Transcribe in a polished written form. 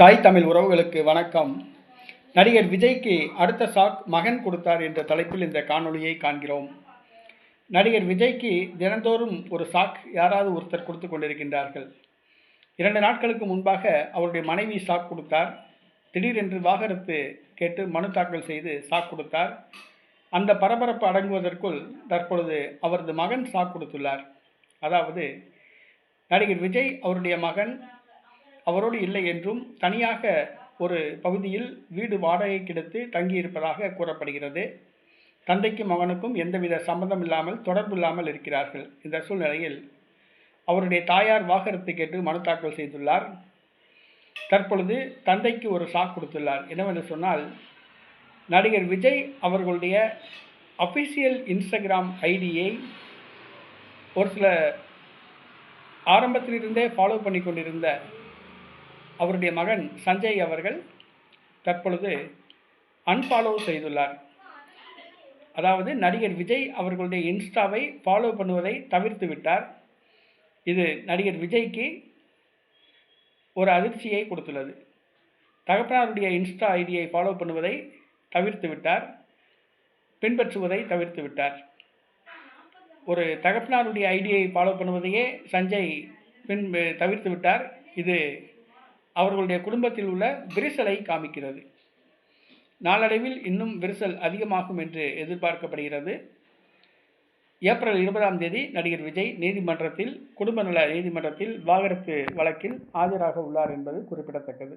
தாய் தமிழ் உறவுகளுக்கு வணக்கம். நடிகர் விஜய்க்கு அடுத்த ஷாக் மகன் கொடுத்தார் என்ற தலைப்பில் இந்த காணொளியை காண்கிறோம். நடிகர் விஜய்க்கு தினந்தோறும் ஒரு ஷாக் யாராவது ஒருத்தர் கொடுத்து கொண்டிருக்கின்றார்கள். 2 நாட்களுக்கு முன்பாக அவருடைய மனைவி ஷாக் கொடுத்தார். திடீரென்று வாகனத்து கேட்டு மனு தாக்கல் செய்து ஷாக் கொடுத்தார். அந்த பரபரப்பு அடங்குவதற்குள் தற்பொழுது அவரது மகன் ஷாக் கொடுத்துள்ளார். அதாவது நடிகர் விஜய் அவருடைய மகன் அவரோடு இல்லை என்றும் தனியாக ஒரு பகுதியில் வீடு வாடகைக்கு எடுத்து தங்கியிருப்பதாக கூறப்படுகிறது. தந்தைக்கும் மகனுக்கும் எந்தவித சம்பந்தம் இல்லாமல் தொடர்பு இல்லாமல் இருக்கிறார்கள். இந்த சூழ்நிலையில் அவருடைய தாயார் வாகனத்தை கேட்டு மனு தாக்கல் செய்துள்ளார். தற்பொழுது தந்தைக்கு ஒரு ஷாக் கொடுத்துள்ளார். என்னவென்று சொன்னால், நடிகர் விஜய் அவர்களுடைய அஃபிஷியல் இன்ஸ்டாகிராம் ஐடியை ஒரு சில ஆரம்பத்திலிருந்தே ஃபாலோ பண்ணி கொண்டிருந்த அவருடைய மகன் சஞ்சய் அவர்கள் தற்பொழுது அன்ஃபாலோ செய்துள்ளார். அதாவது நடிகர் விஜய் அவர்களுடைய இன்ஸ்டாவை ஃபாலோ பண்ணுவதை தவிர்த்து விட்டார். இது நடிகர் விஜய்க்கு ஒரு அதிர்ச்சியை கொடுத்துள்ளது. தகப்பனாருடைய இன்ஸ்டா ஐடியை ஃபாலோ பண்ணுவதை தவிர்த்து விட்டார், பின்பற்றுவதை தவிர்த்து விட்டார். ஒரு தகப்பனாருடைய ஐடியை ஃபாலோ பண்ணுவதையே சஞ்சய் தவிர்த்து விட்டார். இது அவர்களுடைய குடும்பத்தில் உள்ள விரிசலை காமிக்கிறது. நாளடைவில் இன்னும் விரிசல் அதிகமாகும் என்று எதிர்பார்க்கப்படுகிறது. ஏப்ரல் 20ஆம் தேதி நடிகர் விஜய் நீதிமன்றத்தில் குடும்ப நல நீதிமன்றத்தில் வாகனத்து வழக்கில் ஆஜராக உள்ளார் என்பது குறிப்பிடத்தக்கது.